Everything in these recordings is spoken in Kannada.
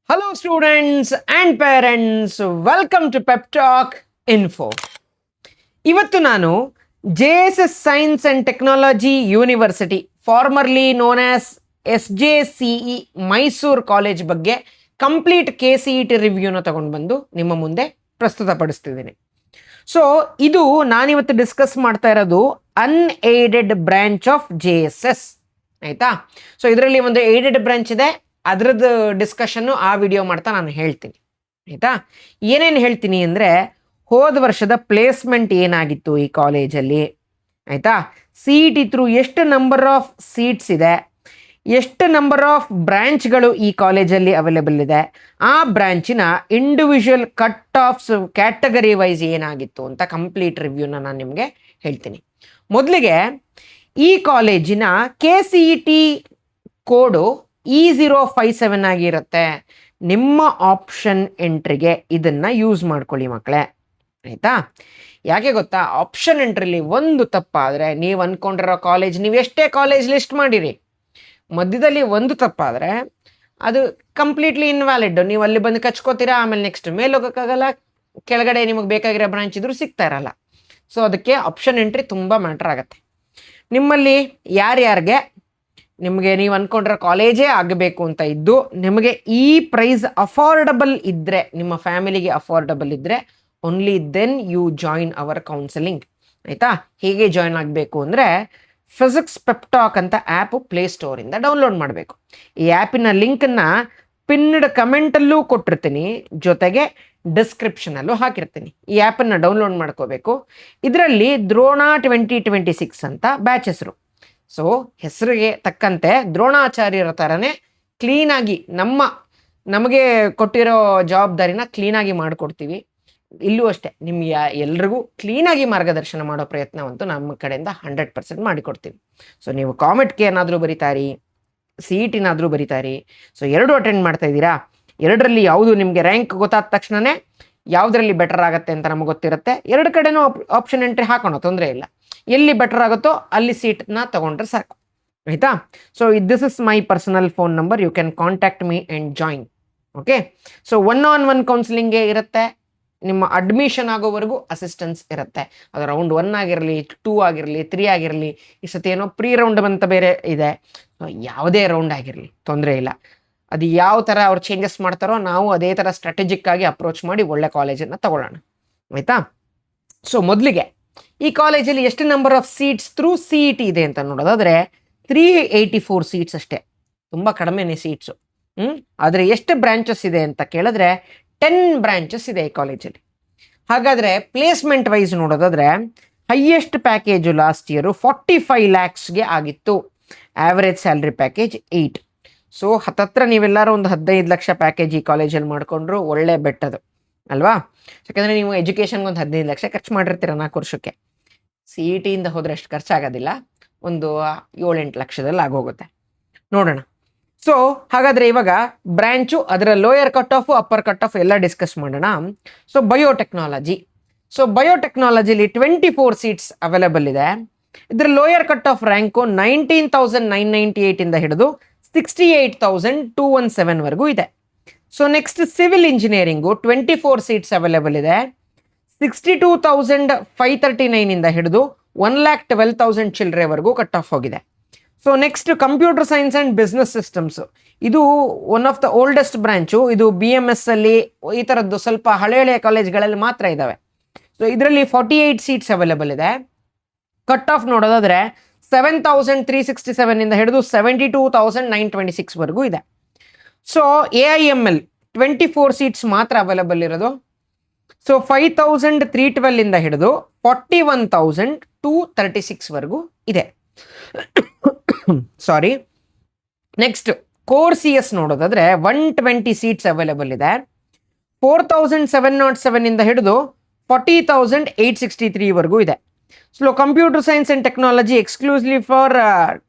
Hello, students and parents. Welcome to Pep Talk Info. ಇವತ್ತು ನಾನು JSS Science and Technology University, formerly known as SJCE Mysuru college ಬಗ್ಗೆ ಕಂಪ್ಲೀಟ್ KCET ರಿವ್ಯೂನ ತಗೊಂಡು ಬಂದು ನಿಮ್ಮ ಮುಂದೆ ಪ್ರಸ್ತುತಪಡಿಸ್ತಿದ್ದೀನಿ. ಸೊ ಇದು ನಾನಿವತ್ತು ಡಿಸ್ಕಸ್ ಮಾಡ್ತಾ ಇರೋದು ಅನ್ಏಡೆಡ್ ಬ್ರಾಂಚ್ ಆಫ್ JSS, ಆಯಿತಾ. ಸೊ ಇದರಲ್ಲಿ ಒಂದು ಏಡೆಡ್ ಬ್ರಾಂಚ್ ಇದೆ, ಅದರದ್ದು ಡಿಸ್ಕಷನ್ನು ಆ ವಿಡಿಯೋ ಮಾಡ್ತಾ ನಾನು ಹೇಳ್ತೀನಿ, ಆಯಿತಾ. ಏನೇನು ಹೇಳ್ತೀನಿ ಅಂದರೆ, ಹೋದ ವರ್ಷದ ಪ್ಲೇಸ್ಮೆಂಟ್ ಏನಾಗಿತ್ತು ಈ ಕಾಲೇಜಲ್ಲಿ, ಆಯಿತಾ. CET ಥ್ರೂ ಎಷ್ಟು ನಂಬರ್ ಆಫ್ ಸೀಟ್ಸ್ ಇದೆ, ಎಷ್ಟು ನಂಬರ್ ಆಫ್ ಬ್ರ್ಯಾಂಚ್ಗಳು ಈ ಕಾಲೇಜಲ್ಲಿ ಅವೈಲೇಬಲ್ ಇದೆ, ಆ ಬ್ರ್ಯಾಂಚಿನ individual cut offs category wise ಏನಾಗಿತ್ತು ಅಂತ ಕಂಪ್ಲೀಟ್ ರಿವ್ಯೂನ ನಾನು ನಿಮಗೆ ಹೇಳ್ತೀನಿ. ಮೊದಲಿಗೆ ಈ ಕಾಲೇಜಿನ KCET ಕೋಡು E057 ಆಗಿರುತ್ತೆ. ನಿಮ್ಮ ಆಪ್ಷನ್ ಎಂಟ್ರಿಗೆ ಇದನ್ನು ಯೂಸ್ ಮಾಡ್ಕೊಳ್ಳಿ ಮಕ್ಕಳೇ, ಆಯಿತಾ. ಯಾಕೆ ಗೊತ್ತಾ, ಆಪ್ಷನ್ ಎಂಟ್ರಿಲಿ ಒಂದು ತಪ್ಪಾದರೆ ನೀವು ಅಂದ್ಕೊಂಡಿರೋ ಕಾಲೇಜ್, ನೀವು ಎಷ್ಟೇ ಕಾಲೇಜ್ ಲಿಸ್ಟ್ ಮಾಡಿರಿ, ಮಧ್ಯದಲ್ಲಿ ಒಂದು ತಪ್ಪಾದರೆ ಅದು ಕಂಪ್ಲೀಟ್ಲಿ ಇನ್ವ್ಯಾಲಿಡ್. ನೀವು ಅಲ್ಲಿ ಬಂದು ಕಚ್ಕೋತೀರಾ, ಆಮೇಲೆ ನೆಕ್ಸ್ಟ್ ಮೇಲೆ ಹೋಗೋಕ್ಕಾಗಲ್ಲ, ಕೆಳಗಡೆ ನಿಮಗೆ ಬೇಕಾಗಿರೋ ಬ್ರಾಂಚ್ ಇದ್ರೂ ಸಿಗ್ತಾ ಇರಲ್ಲ. ಸೊ ಅದಕ್ಕೆ ಆಪ್ಷನ್ ಎಂಟ್ರಿ ತುಂಬ ಮ್ಯಾಟ್ರ್ ಆಗುತ್ತೆ. ನಿಮ್ಮಲ್ಲಿ ಯಾರ್ಯಾರಿಗೆ ನಿಮಗೆ ನೀವು ಅಂದ್ಕೊಂಡಿರೋ ಕಾಲೇಜೇ ಆಗಬೇಕು ಅಂತ ಇದ್ದು, ನಿಮಗೆ ಈ ಪ್ರೈಸ್ ಅಫೋರ್ಡಬಲ್ ಇದ್ದರೆ, ನಿಮ್ಮ ಫ್ಯಾಮಿಲಿಗೆ ಅಫೋರ್ಡಬಲ್ ಇದ್ದರೆ, only then you join our counselling, ಆಯಿತಾ. ಹೇಗೆ ಜಾಯಿನ್ ಆಗಬೇಕು ಅಂದರೆ, ಫಿಸಿಕ್ಸ್ ಪೆಪ್ಟಾಕ್ ಅಂತ ಆ್ಯಪು ಪ್ಲೇಸ್ಟೋರಿಂದ ಡೌನ್ಲೋಡ್ ಮಾಡಬೇಕು. ಈ ಆ್ಯಪಿನ ಲಿಂಕನ್ನು ಪಿನ್ಡ್ ಕಮೆಂಟಲ್ಲೂ ಕೊಟ್ಟಿರ್ತೀನಿ, ಜೊತೆಗೆ ಡಿಸ್ಕ್ರಿಪ್ಷನಲ್ಲೂ ಹಾಕಿರ್ತೀನಿ. ಈ ಆ್ಯಪನ್ನು ಡೌನ್ಲೋಡ್ ಮಾಡ್ಕೋಬೇಕು. ಇದರಲ್ಲಿ ದ್ರೋಣ 2026 ಅಂತ ಬ್ಯಾಚ್ ಹೆಸರು. ಸೊ ಹೆಸರಿಗೆ ತಕ್ಕಂತೆ ದ್ರೋಣಾಚಾರ್ಯರ ಥರನೇ ಕ್ಲೀನಾಗಿ ನಮಗೆ ಕೊಟ್ಟಿರೋ ಜವಾಬ್ದಾರಿನ ಕ್ಲೀನಾಗಿ ಮಾಡಿಕೊಡ್ತೀವಿ. ಇಲ್ಲೂ ಅಷ್ಟೇ, ನಿಮ್ಗೆ ಎಲ್ರಿಗೂ ಕ್ಲೀನಾಗಿ ಮಾರ್ಗದರ್ಶನ ಮಾಡೋ ಪ್ರಯತ್ನವಂತೂ ನಮ್ಮ ಕಡೆಯಿಂದ 100% ಮಾಡಿಕೊಡ್ತೀವಿ. ಸೊ ನೀವು ಕಾಮೆಂಟ್ಗೆ ಏನಾದರೂ ಬರೀತಾರಿ, CETನಾದರೂ ಬರೀತಾರಿ. ಸೊ ಎರಡು ಅಟೆಂಡ್ ಮಾಡ್ತಾ ಇದ್ದೀರಾ, ಎರಡರಲ್ಲಿ ಯಾವುದು ನಿಮಗೆ ರ್ಯಾಂಕ್ ಗೊತ್ತಾದ ತಕ್ಷಣವೇ ಯಾವುದರಲ್ಲಿ ಬೆಟರ್ ಆಗುತ್ತೆ ಅಂತ ನಮಗೆ ಗೊತ್ತಿರುತ್ತೆ. ಎರಡು ಕಡೆನೂ ಆಪ್ಷನ್ ಎಂಟ್ರಿ ಹಾಕೋಣ, ತೊಂದರೆ ಇಲ್ಲ. ಎಲ್ಲಿ ಬೆಟರ್ ಆಗುತ್ತೋ ಅಲ್ಲಿ ಸೀಟ್ನ ತೊಗೊಂಡ್ರೆ ಸಾಕು, ಆಯಿತಾ. So this is my personal phone number, you can contact me and join, okay. So 1-on-1 ಕೌನ್ಸಿಲಿಂಗೇ ಇರುತ್ತೆ. ನಿಮ್ಮ ಅಡ್ಮಿಷನ್ ಆಗೋವರೆಗೂ ಅಸಿಸ್ಟೆನ್ಸ್ ಇರುತ್ತೆ. ಅದು ರೌಂಡ್ 1 ಆಗಿರಲಿ, 2 ಆಗಿರಲಿ, 3 ಆಗಿರಲಿ, ಈ ಸತಿ ಏನೋ ಪ್ರೀ ರೌಂಡ್ ಅಂತ ಬೇರೆ ಇದೆ. ಯಾವುದೇ ರೌಂಡ್ ಆಗಿರಲಿ ತೊಂದರೆ ಇಲ್ಲ. ಅದು ಯಾವ ಥರ ಅವ್ರು ಚೇಂಜಸ್ ಮಾಡ್ತಾರೋ ನಾವು ಅದೇ ಥರ ಸ್ಟ್ರಾಟಜಿಕ್ ಆಗಿ ಅಪ್ರೋಚ್ ಮಾಡಿ ಒಳ್ಳೆ ಕಾಲೇಜನ್ನು ತಗೊಳ್ಳೋಣ, ಆಯಿತಾ. ಸೊ ಮೊದಲಿಗೆ ಈ ಕಾಲೇಜಲ್ಲಿ ಎಷ್ಟು number of seats through CET ಇದೆ ಅಂತ ನೋಡೋದಾದರೆ 384 ಸೀಟ್ಸ್ ಅಷ್ಟೇ, ತುಂಬ ಕಡಿಮೆನೇ ಸೀಟ್ಸು. ಆದರೆ ಎಷ್ಟು ಬ್ರ್ಯಾಂಚಸ್ ಇದೆ ಅಂತ ಕೇಳಿದ್ರೆ 10 ಬ್ರ್ಯಾಂಚಸ್ ಇದೆ ಈ ಕಾಲೇಜಲ್ಲಿ. ಹಾಗಾದರೆ ಪ್ಲೇಸ್ಮೆಂಟ್ ವೈಸ್ ನೋಡೋದಾದರೆ ಹೈಯೆಸ್ಟ್ ಪ್ಯಾಕೇಜು ಲಾಸ್ಟ್ ಇಯರು 45 lakhsಗೆ ಆಗಿತ್ತು. Average salary package 8. ಸೊ ಹತ್ತತ್ರ ನೀವೆಲ್ಲರೂ ಒಂದು 15 ಲಕ್ಷ ಪ್ಯಾಕೇಜ್ ಈ ಕಾಲೇಜಲ್ಲಿ ಮಾಡಿಕೊಂಡ್ರು ಒಳ್ಳೆ ಬೆಟ್ಟದು ಅಲ್ವಾ. ಯಾಕಂದರೆ ನೀವು ಎಜುಕೇಷನ್ಗೆ ಒಂದು 15 ಲಕ್ಷ ಖರ್ಚು ಮಾಡಿರ್ತೀರ 4 ವರ್ಷಕ್ಕೆ. CETಯಿಂದ ಹೋದರೆ ಅಷ್ಟು ಖರ್ಚಾಗೋದಿಲ್ಲ, ಒಂದು 7-8 ಲಕ್ಷದಲ್ಲಿ ಆಗೋಗುತ್ತೆ, ನೋಡೋಣ. ಸೊ ಹಾಗಾದರೆ ಇವಾಗ ಬ್ರ್ಯಾಂಚು, ಅದರ lower cut off, upper cut off ಎಲ್ಲ ಡಿಸ್ಕಸ್ ಮಾಡೋಣ. ಸೊ ಬಯೋಟೆಕ್ನಾಲಜಿಲಿ 24 ಸೀಟ್ಸ್ ಅವೈಲೇಬಲ್ ಇದೆ. ಇದರ ಲೋಯರ್ ಕಟ್ ಆಫ್ ರ್ಯಾಂಕು 19,998 ಇಂದ ಹಿಡಿದು 68,217ವರೆಗೂ ಇದೆ. So next civil engineering 24 seats available ಇದೆ. 62,539 ಇಂದ ಹಿಡಿದು 1,12,000 ಚಿಲ್ಲರೆವರೆಗೂ ಕಟ್ ಆಫ್ ಹೋಗಿದೆ. So next computer science and business systems, ಇದು one of the oldest branch. ಇದು BMS ಅಲ್ಲಿ ಈ ಥರದ್ದು ಸ್ವಲ್ಪ ಹಳೆಯ ಕಾಲೇಜ್ಗಳಲ್ಲಿ ಮಾತ್ರ ಇದ್ದಾವೆ. ಸೊ ಇದರಲ್ಲಿ 48 ಸೀಟ್ಸ್ ಅವೈಲೇಬಲ್ ಇದೆ. ಕಟ್ ಆಫ್ ನೋಡೋದಾದರೆ 7,367 ಇಂದ ಹಿಡಿದು 72,926ವರೆಗೂ ಇದೆ. ಸೊ AIML 24 ಸೀಟ್ಸ್ ಮಾತ್ರ ಅವೈಲೇಬಲ್ ಇರೋದು. ಸೊ 5,312 ಇಂದ ಹಿಡಿದು 41,236ವರೆಗೂ ಇದೆ. ಸಾರಿ. ನೆಕ್ಸ್ಟ್ ಕೋರ್ CS ನೋಡೋದಾದರೆ 120 ಸೀಟ್ಸ್ ಅವೈಲೇಬಲ್ ಇದೆ. 4,707 ಇಂದ ಹಿಡಿದು 40,863ವರೆಗೂ ಇದೆ. So computer science and technology exclusively for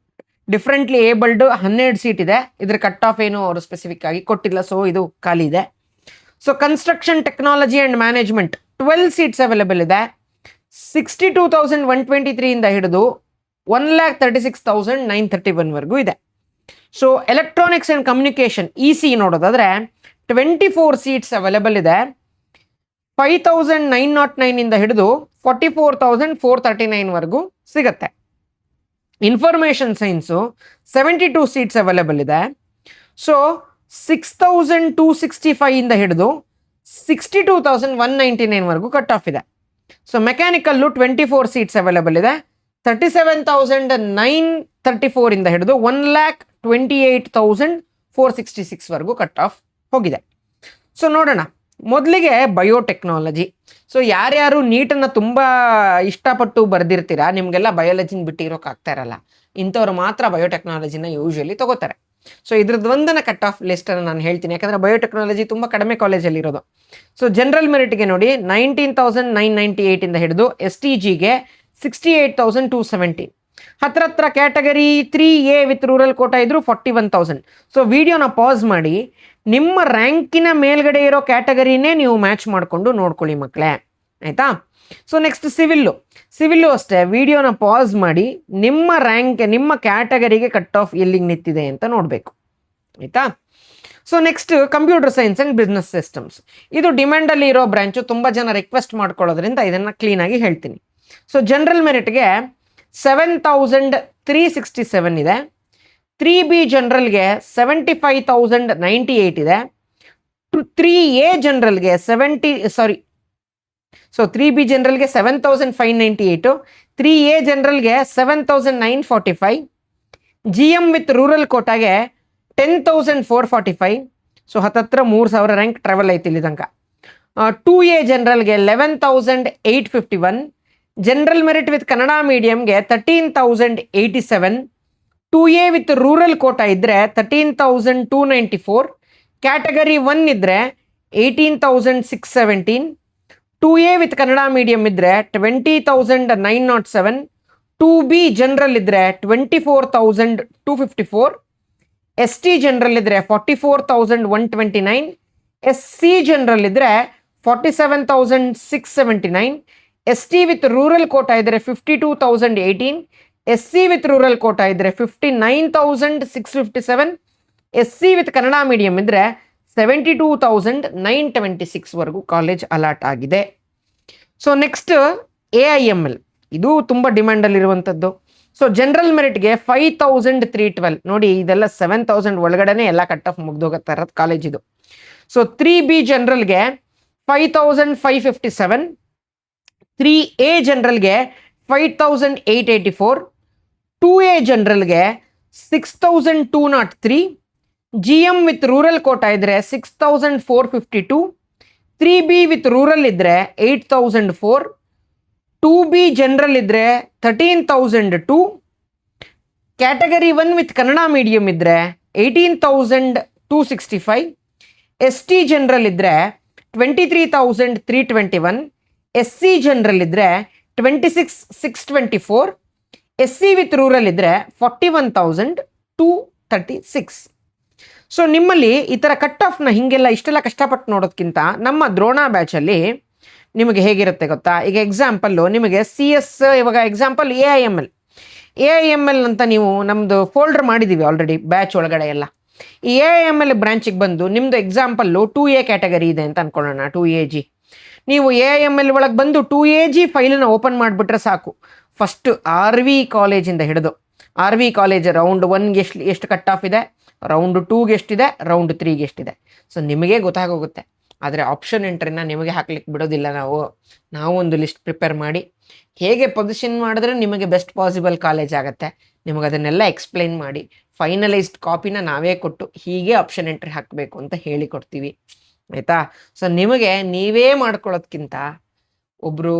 differently abled 12 seat ಇದೆ. ಇದ್ರ ಕಟ್ ಆಫ್ ಏನು ಅವರು ಸ್ಪೆಸಿಫಿಕ್ ಆಗಿ ಕೊಟ್ಟಿಲ್ಲ, ಸೊ ಇದು ಖಾಲಿ ಇದೆ. So construction technology and management 12 seats available ಇದೆ. 62,123 ಇಂದ ಹಿಡಿದು 1,36,931ವರೆಗೂ ಇದೆ. So electronics and communication EC ನೋಡೋದಾದರೆ 24 ಸೀಟ್ಸ್ ಅವೈಲೇಬಲ್ ಇದೆ. 5909 ಹಿಡಿದು 44,439 ಸಿಗುತ್ತೆ. ಇನ್ಫಾರ್ಮೇಷನ್ ಸೈನ್ಸು 72 ಸೀಟ್ಸ್ ಅವೈಲೇಬಲ್ ಇದೆ. ಸೊ 6,265 ಹಿಡಿದು 62,199 ಕಟ್ ಆಫ್ ಇದೆ. ಸೊ ಮೆಕ್ಯಾನಿಕಲ್ಲು 24 ಸೀಟ್ಸ್ ಅವೈಲೇಬಲ್ ಇದೆ. 37,934 ಹಿಡಿದು 1,28,466 ಕಟ್ ಆಫ್ ಹೋಗಿದೆ. ಸೊ ನೋಡೋಣ, ಮೊದಲಿಗೆ ಬಯೋಟೆಕ್ನಾಲಜಿ. ಸೊ ಯಾರ್ಯಾರು ನೀಟನ್ನು ತುಂಬ ಇಷ್ಟಪಟ್ಟು ಬರೆದಿರ್ತೀರಾ, ನಿಮಗೆಲ್ಲ ಬಯಾಲಜಿನ ಬಿಟ್ಟಿರೋಕ್ಕಾಗ್ತಾ ಇರಲ್ಲ, ಇಂಥವ್ರು ಮಾತ್ರ ಬಯೋಟೆಕ್ನಾಲಜಿನ ಯೂಶ್ವಲಿ ತಗೋತಾರೆ. ಸೊ ಇದ್ರದ್ದು ಒಂದನ್ನು ಕಟ್ ಆಫ್ ಲಿಸ್ಟನ್ನು ನಾನು ಹೇಳ್ತೀನಿ, ಯಾಕಂದರೆ ಬಯೋಟೆಕ್ನಾಲಜಿ ತುಂಬ ಕಡಿಮೆ ಕಾಲೇಜಲ್ಲಿ ಇರೋದು. ಸೊ ಜನರಲ್ ಮೆರಿಟ್ಗೆ ನೋಡಿ 19,998 ಹಿಡಿದು STGಗೆ 68,270. ಹತ್ರ category 3A with rural Kota ಇದ್ರು 41,000. ಸೊ ವಿಡಿಯೋನ ಪಾಸ್ ಮಾಡಿ ನಿಮ್ಮ ರ್ಯಾಂಕಿನ ಮೇಲ್ಗಡೆ ಇರೋ ಕ್ಯಾಟಗರಿನೇ ನೀವು ಮ್ಯಾಚ್ ಮಾಡಿಕೊಂಡು ನೋಡ್ಕೊಳ್ಳಿ ಮಕ್ಕಳೇ, ಆಯಿತಾ. ಸೊ ನೆಕ್ಸ್ಟ್ ಸಿವಿಲ್ಲು ಅಷ್ಟೇ, ವಿಡಿಯೋನ ಪಾಸ್ ಮಾಡಿ ನಿಮ್ಮ ರ್ಯಾಂಕ್ ನಿಮ್ಮ ಕ್ಯಾಟಗರಿಗೆ ಕಟ್ ಆಫ್ ಎಲ್ಲಿಗೆ ನಿಂತಿದೆ ಅಂತ ನೋಡಬೇಕು, ಆಯಿತಾ. So next computer science and business systems. ಇದು ಡಿಮ್ಯಾಂಡಲ್ಲಿ ಇರೋ ಬ್ರ್ಯಾಂಚು, ತುಂಬ ಜನ ರಿಕ್ವೆಸ್ಟ್ ಮಾಡ್ಕೊಳ್ಳೋದ್ರಿಂದ ಇದನ್ನು ಕ್ಲೀನಾಗಿ ಹೇಳ್ತೀನಿ. ಸೊ ಜನರಲ್ ಮೆರಿಟ್ಗೆ 7,367 ಇದೆ. 3B ಜನರಲ್ಗೆ 75,098 ಇದೆ. 3A ಜನರಲ್ಗೆ 3B ಜನರಲ್ಗೆ 7,598, 3A ಜನರಲ್ಗೆ 7,945, GM ವಿತ್ ರೂರಲ್ ಕೋಟಾಗೆ 10,445. ಸೊ ಹತ್ತತ್ರ 3,000 ರ್ಯಾಂಕ್ ಟ್ರಾವೆಲ್ ಐತಿ ಇಲ್ಲಿ ತನಕ. 2A ಜನರಲ್ಗೆ 11,851, ಜನರಲ್ ಮೆರಿಟ್ ವಿತ್ ಕನ್ನಡ ಮೀಡಿಯಮ್ಗೆ 13,087, 2A ವಿತ್ ರೂರಲ್ ಕೋಟಾ ಇದ್ದರೆ 13,294, ಕ್ಯಾಟಗರಿ 1 ಇದ್ದರೆ 18,617, 2A ವಿತ್ ಕನ್ನಡ ಮೀಡಿಯಮ್ ಇದ್ದರೆ 20,907, 2B ಜನರಲ್ ಇದ್ದರೆ 24,254, ST ಜನರಲ್ ಇದ್ದರೆ 44,129, SC ಜನರಲ್ ಇದ್ದರೆ 47,679, ST ವಿತ್ ರೂರಲ್ ಕೋಟಾ ಇದ್ದರೆ 52,018, SC ವಿತ್ ರೂರಲ್ ಕೋಟಾ ಇದ್ದರೆ 59,657, SC ವಿತ್ ಕನ್ನಡ ಮೀಡಿಯಮ್ ಇದ್ದರೆ 72,926 ಕಾಲೇಜ್ ಅಲಾಟ್ ಆಗಿದೆ. ಸೊ ನೆಕ್ಸ್ಟ್ AIML, ಇದು ತುಂಬ ಡಿಮ್ಯಾಂಡಲ್ಲಿರುವಂಥದ್ದು. So general ಮೆರಿಟ್ಗೆ 5,312. ನೋಡಿ, ಇದೆಲ್ಲ 7,000 ಒಳಗಡೆನೆ ಎಲ್ಲ ಕಟ್ ಆಫ್ ಮುಗ್ದೋಗತ್ತಾ ಇರೋದು ಕಾಲೇಜ್ ಇದು. ಸೊ 3B ಜನರಲ್ಗೆ 5,557, 3A ಜನರಲ್ಗೆ 5,884, 2A ಜನರಲ್ಗೆ 6,203, GM ವಿತ್ ರೂರಲ್ ಕೋಟಾ ಇದ್ದರೆ 6,452, 3B ವಿತ್ ರೂರಲ್ ಇದ್ದರೆ 8,004, 2B ಜನರಲ್ ಇದ್ದರೆ 13,002, ಕ್ಯಾಟಗರಿ 1 ವಿತ್ ಕನ್ನಡ ಮೀಡಿಯಮ್ ಇದ್ದರೆ 18,265, ST ಜನರಲ್ ಇದ್ದರೆ 23,321, SC ಜನರಲ್ ಇದ್ದರೆ 26,624, SC ವಿತ್ ರೂರಲ್ ಇದ್ದರೆ 41,236. ಸೊ ನಿಮ್ಮಲ್ಲಿ ಈ ಥರ ಕಟ್ ಆಫ್ನ ಹೀಗೆಲ್ಲ ಇಷ್ಟೆಲ್ಲ ಕಷ್ಟಪಟ್ಟು ನೋಡೋದಕ್ಕಿಂತ ನಮ್ಮ ದ್ರೋಣ ಬ್ಯಾಚಲ್ಲಿ ನಿಮಗೆ ಹೇಗಿರುತ್ತೆ ಗೊತ್ತಾ? ಈಗ ಎಕ್ಸಾಂಪಲ್ಲು ನಿಮಗೆ CS, ಇವಾಗ ಎಕ್ಸಾಂಪಲ್ AIML ಅಂತ ನೀವು ನಮ್ಮದು ಫೋಲ್ಡರ್ ಮಾಡಿದ್ದೀವಿ ಆಲ್ರೆಡಿ ಬ್ಯಾಚ್ ಒಳಗಡೆ ಎಲ್ಲ. ಈ AIML ಬ್ರಾಂಚಿಗೆ ಬಂದು ನಿಮ್ಮದು ಎಕ್ಸಾಂಪಲ್ಲು 2A ಕ್ಯಾಟಗರಿ ಇದೆ ಅಂತ ಅಂದ್ಕೊಳ್ಳೋಣ, 2AG. ನೀವು AIML ಒಳಗೆ ಬಂದು 2AG ಫೈಲನ್ನು ಓಪನ್ ಮಾಡಿಬಿಟ್ರೆ ಸಾಕು. ಫಸ್ಟು RV ಕಾಲೇಜಿಂದ ಹಿಡಿದು RV ಕಾಲೇಜ್ ರೌಂಡ್ 1ಗೆ ಎಷ್ಟು ಕಟ್ ಆಫ್ ಇದೆ, ರೌಂಡ್ 2ಗೆ ಎಷ್ಟಿದೆ, ರೌಂಡ್ 3ಗೆ ಎಷ್ಟಿದೆ. ಸೊ ನಿಮಗೆ ಗೊತ್ತಾಗೋಗುತ್ತೆ. ಆದರೆ ಆಪ್ಷನ್ ಎಂಟ್ರಿನ ನಿಮಗೆ ಹಾಕ್ಲಿಕ್ಕೆ ಬಿಡೋದಿಲ್ಲ ನಾವು ಒಂದು ಲಿಸ್ಟ್ ಪ್ರಿಪೇರ್ ಮಾಡಿ ಹೇಗೆ ಪೊಸಿಷನ್ ಮಾಡಿದ್ರೆ ನಿಮಗೆ ಬೆಸ್ಟ್ ಪಾಸಿಬಲ್ ಕಾಲೇಜ್ ಆಗುತ್ತೆ, ನಿಮಗೆ ಅದನ್ನೆಲ್ಲ ಎಕ್ಸ್ಪ್ಲೈನ್ ಮಾಡಿ ಫೈನಲೈಸ್ಡ್ ಕಾಪಿನ ನಾವೇ ಕೊಟ್ಟು ಹೀಗೆ ಆಪ್ಷನ್ ಎಂಟ್ರಿ ಹಾಕಬೇಕು ಅಂತ ಹೇಳಿಕೊಡ್ತೀವಿ, ಆಯಿತಾ. ಸೊ ನಿಮಗೆ ನೀವೇ ಮಾಡ್ಕೊಳ್ಳೋದ್ಕಿಂತ ಒಬ್ಬರು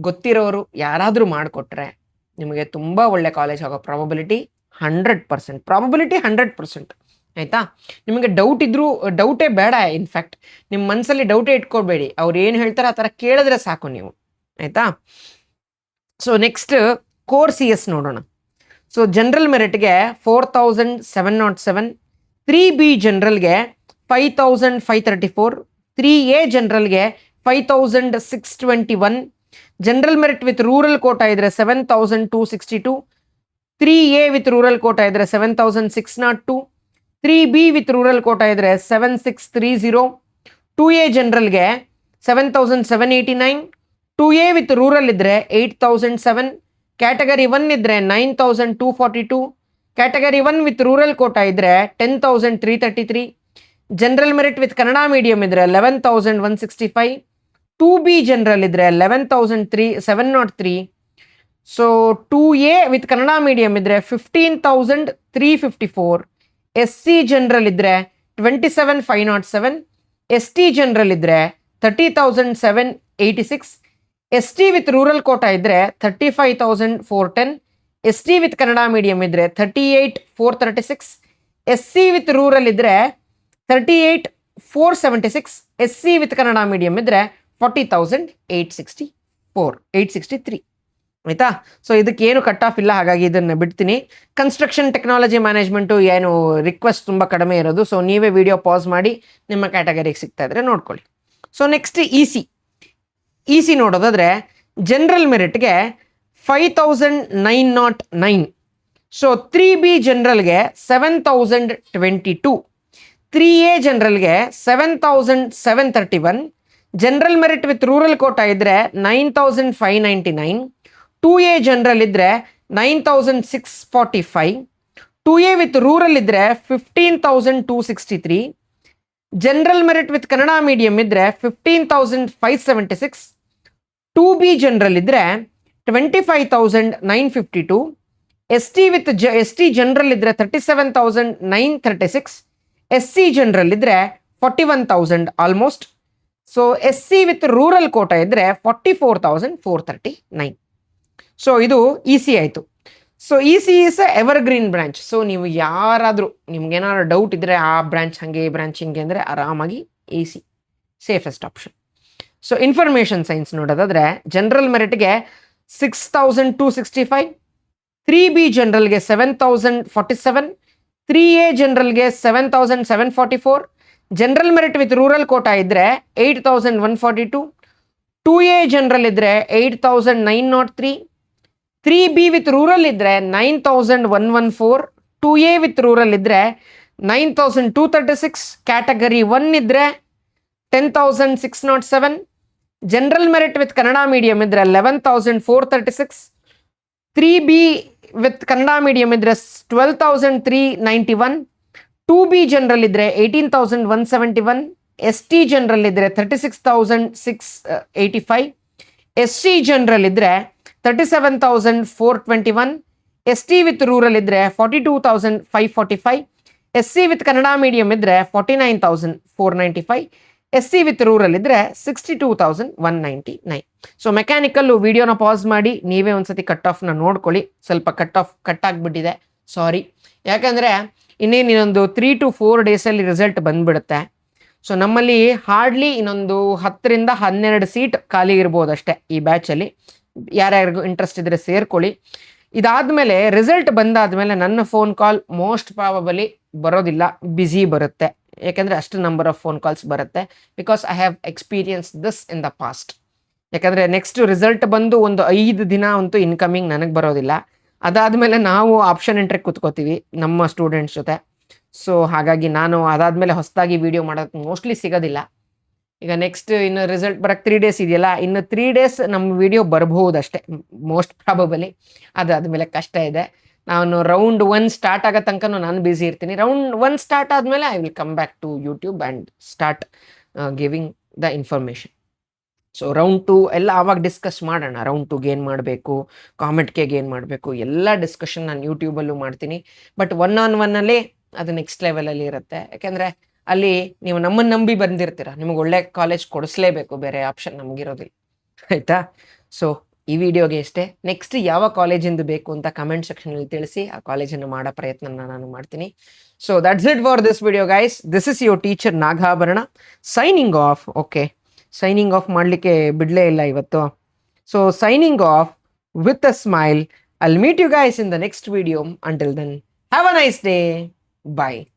ಗೊತ್ತಿರೋರು ಯಾರಾದರೂ ಮಾಡಿಕೊಟ್ರೆ ನಿಮಗೆ ತುಂಬ ಒಳ್ಳೆ ಕಾಲೇಜ್ ಆಗೋ ಪ್ರಾಬಬಿಲಿಟಿ 100%, ಆಯಿತಾ. ನಿಮಗೆ ಡೌಟ್ ಇದ್ದರೂ ಡೌಟೇ ಬೇಡ, ಇನ್ಫ್ಯಾಕ್ಟ್ ನಿಮ್ಮ ಮನಸ್ಸಲ್ಲಿ ಡೌಟೇ ಇಟ್ಕೊಳ್ಬೇಡಿ, ಅವ್ರು ಏನು ಹೇಳ್ತಾರೆ ಆ ಥರ ಕೇಳಿದ್ರೆ ಸಾಕು ನೀವು, ಆಯಿತಾ. ಸೊ ನೆಕ್ಸ್ಟ್ ಕೋರ್ CS ನೋಡೋಣ. ಸೊ ಜನರಲ್ ಮೆರಿಟ್ಗೆ 4,707, 3B ಜನರಲ್ಗೆ 5,534, 3A ಜನರಲ್ಗೆ 5,621, general merit with rural quota ಇದ್ದರೆ 7,262, 3A ವಿತ್ ರೂರಲ್ ಕೋಟಾ ಇದ್ದರೆ 7,602, 3B ವಿತ್ ರೂರಲ್ ಕೋಟಾ ಇದ್ರೆ 7630. 2A ಜನರಲ್ಗೆ 7789. 2A ವಿತ್ ರೂರಲ್ ಇದ್ರೆ 8007. ಕ್ಯಾಟಗರಿ 1 ಇದ್ರೆ 9242. ಕ್ಯಾಟಗರಿ 1 ವಿತ್ ರೂರಲ್ ಕೋಟಾ ಇದ್ರೆ 10333. General merit with Kannada medium ಇದ್ರೆ 11165. 2B ಜನರಲ್ ಇದ್ರೆ 11703. So 2A with Kannada medium ಇದ್ರೆ 15354. SC ಜನರಲ್ ಇದ್ರೆ 27507. ST ಜನರಲ್ ಇದ್ರೆ 30786. ST ವಿತ್ ರೂರಲ್ ಕೋಟಾ ಇದ್ರೆ 35410. ST ವಿತ್ ಕನ್ನಡ ಮೀಡಿಯಂ ಇದ್ರೆ 38436. SC ವಿತ್ ರೂರಲ್ ಇದ್ರೆ 38476. SC ವಿತ್ ಕನ್ನಡ ಮೀಡಿಯಂ ಇದ್ರೆ 40863. ಆಯ್ತಾ? ಸೊ ಇದಕ್ಕೆ ಏನು ಕಟ್ ಆಫ್ ಇಲ್ಲ, ಹಾಗಾಗಿ ಇದನ್ನು ಬಿಡ್ತೀನಿ. ಕನ್ಸ್ಟ್ರಕ್ಷನ್ ಟೆಕ್ನಾಲಜಿ ಮ್ಯಾನೇಜ್ಮೆಂಟು ಏನು ರಿಕ್ವೆಸ್ಟ್ ತುಂಬ ಕಡಿಮೆ ಇರೋದು, ಸೊ ನೀವೇ ವಿಡಿಯೋ ಪಾಸ್ ಮಾಡಿ ನಿಮ್ಮ ಕ್ಯಾಟಗರಿಗೆ ಸಿಗ್ತಾ ಇದ್ರೆ ನೋಡ್ಕೊಳ್ಳಿ. ಸೊ ನೆಕ್ಸ್ಟ್ ಇ ಸಿ ನೋಡೋದಾದ್ರೆ ಜನರಲ್ ಮೆರಿಟ್ಗೆ 5909. ಸೊ 3B ಜನರಲ್ಗೆ 7022. 3A ಜನರಲ್ಗೆ 7731. General merit with rural quota ಇದ್ರೆ 9599. 2A ಜನರಲ್ ಇದ್ರೆ 9645. 2A ವಿತ್ ರೂರಲ್ ಇದ್ರೆ 15263. General merit with Kannada medium ಇದ್ರೆ 15576. 2B ಜನರಲ್ ಇದ್ರೆ 25952. ST ಜನರಲ್ ಇದ್ರೆ 37936. SC ಜನರಲ್ ಇದ್ರೆ 41000 almost. So SC with rural quota ಇದ್ರೆ 44439. ಸೊ ಇದು ಇ ಸಿ ಆಯಿತು. So E C is evergreen branch. So ನೀವು ಯಾರಾದರೂ ನಿಮ್ಗೇನಾದ್ರು ಡೌಟ್ ಇದ್ದರೆ ಆ ಬ್ರಾಂಚ್ ಹಾಗೆ ಈ ಬ್ರಾಂಚ್ ಹಿಂಗೆ ಅಂದರೆ ಆರಾಮಾಗಿ E C safest option. So information science ನೋಡೋದಾದರೆ ಜನರಲ್ ಮೆರಿಟ್ಗೆ 6265. 3B ಜನರಲ್ಗೆ 7047. 3A ಜನರಲ್ಗೆ 7744. General merit with rural quota ಇದ್ದರೆ 8142. 2A ಜನರಲ್ ಇದ್ದರೆ 8903. 3B ವಿತ್ ರೂರಲ್ ಇದ್ದರೆ 9114. 2A ವಿತ್ ರೂರಲ್ ಇದ್ದರೆ 9236. ಕ್ಯಾಟಗರಿ 1 ಇದ್ದರೆ 10607. General merit with Kannada medium ಇದ್ದರೆ 11436. 3B ವಿತ್ ಕನ್ನಡ ಮೀಡಿಯಂ ಇದ್ದರೆ 12391. 2B ಜನರಲ್ ಇದ್ದರೆ 18171. ST ಜನರಲ್ ಇದ್ದರೆ 36685. SC ಜನರಲ್ ಇದ್ದರೆ 37421. ST ವಿತ್ ರೂರಲ್ ಇದ್ದರೆ 42545. SC ವಿತ್ ಕನ್ನಡ ಮೀಡಿಯಂ ಇದ್ದರೆ 49495. SC ವಿತ್ ರೂರಲ್ ಇದ್ದರೆ 62199. ಸೊ ಮೆಕ್ಯಾನಿಕಲ್ಲು ವಿಡಿಯೋನ ಪಾಸ್ ಮಾಡಿ ನೀವೇ ಒಂದ್ಸತಿ ಕಟ್ ಆಫ್ನ ನೋಡ್ಕೊಳ್ಳಿ. ಸ್ವಲ್ಪ ಕಟ್ ಆಗಿಬಿಟ್ಟಿದೆ, ಸಾರಿ. ಯಾಕಂದರೆ ಇನ್ನೊಂದು 3 to 4 ಡೇಸಲ್ಲಿ ರಿಸಲ್ಟ್ ಬಂದ್ಬಿಡುತ್ತೆ. ಸೊ ನಮ್ಮಲ್ಲಿ ಹಾರ್ಡ್ಲಿ ಇನ್ನೊಂದು 10ರಿಂದ 12 ಸೀಟ್ ಖಾಲಿ ಇರ್ಬೋದಷ್ಟೇ ಈ ಬ್ಯಾಚಲ್ಲಿ. ಯಾರ್ಯಾರಿಗೂ ಇಂಟ್ರೆಸ್ಟ್ ಇದ್ದರೆ ಸೇರ್ಕೊಳ್ಳಿ. ಇದಾದಮೇಲೆ ರಿಸಲ್ಟ್ ಬಂದಾದಮೇಲೆ ನನ್ನ ಫೋನ್ ಕಾಲ್ ಮೋಸ್ಟ್ ಪ್ರಾಬಬಲಿ ಬರೋದಿಲ್ಲ, ಬ್ಯುಸಿ ಬರುತ್ತೆ. ಯಾಕೆಂದರೆ ಅಷ್ಟು ನಂಬರ್ ಆಫ್ ಫೋನ್ ಕಾಲ್ಸ್ ಬರುತ್ತೆ. Because I have experience this in the past. ಯಾಕಂದರೆ ನೆಕ್ಸ್ಟ್ ರಿಸಲ್ಟ್ ಬಂದು ಒಂದು 5 ದಿನ ಅಂತೂ ಇನ್ಕಮಿಂಗ್ ನನಗೆ ಬರೋದಿಲ್ಲ. ಅದಾದಮೇಲೆ ನಾವು ಆಪ್ಷನ್ ಎಂಟ್ರಿಗೆ ಕೂತ್ಕೋತೀವಿ ನಮ್ಮ ಸ್ಟೂಡೆಂಟ್ಸ್ ಜೊತೆ. ಸೊ ಹಾಗಾಗಿ ನಾನು ಅದಾದಮೇಲೆ ಹೊಸದಾಗಿ ವಿಡಿಯೋ ಮಾಡೋಕ್ಕೆ ಮೋಸ್ಟ್ಲಿ ಸಿಗೋದಿಲ್ಲ. ಈಗ ನೆಕ್ಸ್ಟ್ ಇನ್ನು ರಿಸಲ್ಟ್ ಬರೋಕ್ಕೆ 3 ಡೇಸ್ ಇದೆಯಲ್ಲ, ಇನ್ನು 3 ಡೇಸ್ ನಮ್ಮ ವಿಡಿಯೋ ಬರ್ಬಹುದಷ್ಟೇ ಮೋಸ್ಟ್ ಪ್ರಾಬಬಲಿ. ಅದಾದಮೇಲೆ ಕಷ್ಟ ಇದೆ. ನಾನು ರೌಂಡ್ 1 ಸ್ಟಾರ್ಟ್ ಆಗೋ ತನಕ ನಾನು ಬ್ಯುಸಿ ಇರ್ತೀನಿ. ರೌಂಡ್ 1 ಸ್ಟಾರ್ಟ್ ಆದಮೇಲೆ I will come back to YouTube and start giving the information. So round 2 ಎಲ್ಲ ಆವಾಗ ಡಿಸ್ಕಸ್ ಮಾಡೋಣ. ರೌಂಡ್ 2ಗೆ ಏನು ಮಾಡಬೇಕು, ಕಾಮೆಂಟ್ಗೆ ಏನು ಮಾಡಬೇಕು, ಎಲ್ಲ ಡಿಸ್ಕಷನ್ ನಾನು ಯೂಟ್ಯೂಬಲ್ಲೂ ಮಾಡ್ತೀನಿ. ಬಟ್ 1-on-1 ಅದು ನೆಕ್ಸ್ಟ್ ಲೆವೆಲಲ್ಲಿ ಇರುತ್ತೆ. ಯಾಕೆಂದರೆ ಅಲ್ಲಿ ನೀವು ನಮ್ಮನ್ನು ನಂಬಿ ಬಂದಿರ್ತೀರ, ನಿಮಗೆ ಒಳ್ಳೆ ಕಾಲೇಜ್ ಕೊಡಿಸ್ಲೇಬೇಕು, ಬೇರೆ ಆಪ್ಷನ್ ನಮಗಿರೋದಿಲ್ಲ. ಆಯಿತಾ? ಸೊ ಈ ವಿಡಿಯೋಗೆ ಅಷ್ಟೇ. ನೆಕ್ಸ್ಟ್ ಯಾವ ಕಾಲೇಜಿಂದು ಬೇಕು ಅಂತ ಕಮೆಂಟ್ ಸೆಕ್ಷನಲ್ಲಿ ತಿಳಿಸಿ, ಆ ಕಾಲೇಜನ್ನು ಮಾಡೋ ಪ್ರಯತ್ನ ನಾನು ಮಾಡ್ತೀನಿ. So that's it for this video guys. This is your teacher Nagabharana signing off. Okay, signing off ಮಾಡಲಿಕ್ಕೆ ಬಿಡಲೇ ಇಲ್ಲ ಇವತ್ತು. So signing off with a smile. I'll meet you guys in the next video. Until then, have a nice day. Bye.